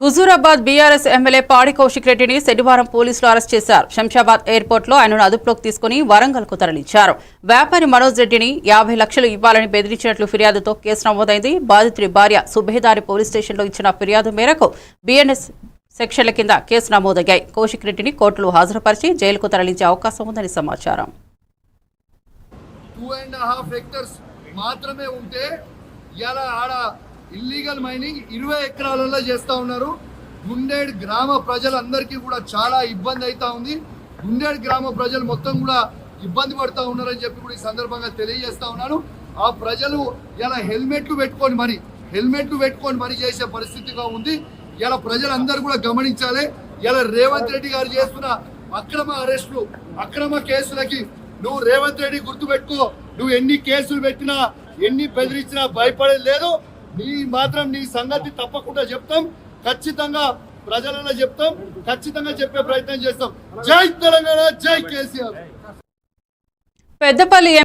Huzurabad BRS MLA పాడి కౌశిక్ రెడ్డిని శనివారం పోలీసులు అరెస్ట్ చేశారు. శంషాబాద్ ఎయిర్పోర్టులో ఆయనను అదుపులోకి తీసుకుని వరంగల్కు తరలించారు. వ్యాపారి మనోజ్ రెడ్డిని 50 లక్షలు ఇవ్వాలని బెదిరించినట్లు ఫిర్యాదుతో కేసు నమోదైంది. బాధితుడి భార్య సుబేదారి పోలీస్ స్టేషన్లో ఇచ్చిన ఫిర్యాదు మేరకు బీఎన్ఎస్ సెక్షన్ల కింద కేసు నమోదయ్యాయి. కౌశిక్ రెడ్డిని కోర్టులో హాజరుపరిచి జైలుకు తరలించే అవకాశం ఉందని సమాచారం. 2.5 hectares మాత్రమే ఉంటే ఇలా ఆడ ఇల్లీగల్ మైనింగ్ 20 ఎకరాలలో చేస్తూ ఉన్నారు. గుండేడ్ గ్రామ ప్రజలందరికీ కూడా చాలా ఇబ్బంది అవుతా ఉంది. గుండేడ్ గ్రామ ప్రజలు మొత్తం కూడా ఇబ్బంది పడుతూ ఉన్నారని చెప్పి కూడా ఈ సందర్భంగా తెలియజేస్తా ఉన్నాను. ఆ ప్రజలు ఇలా హెల్మెట్లు పెట్టుకొని మరి చేసే పరిస్థితిగా ఉంది. ఇలా ప్రజలందరూ కూడా గమనించాలి. ఇలా రేవంత్ రెడ్డి గారు చేస్తున్న అక్రమ అరెస్టులు, అక్రమ కేసులకి నువ్వు రేవంత్ రెడ్డి గుర్తుపెట్టుకో. నువ్వు ఎన్ని కేసులు పెట్టినా, ఎన్ని బెదిరించినా భయపడేది లేదు. నీ సంగతి తప్పకుండా చెప్తాం. ఖచ్చితంగా ప్రజలలో చెప్తాం. ఖచ్చితంగా చెప్పే ప్రయత్నం చేస్తాం. జై తెలంగాణ, జై కేసీఆర్. పెద్దపల్లి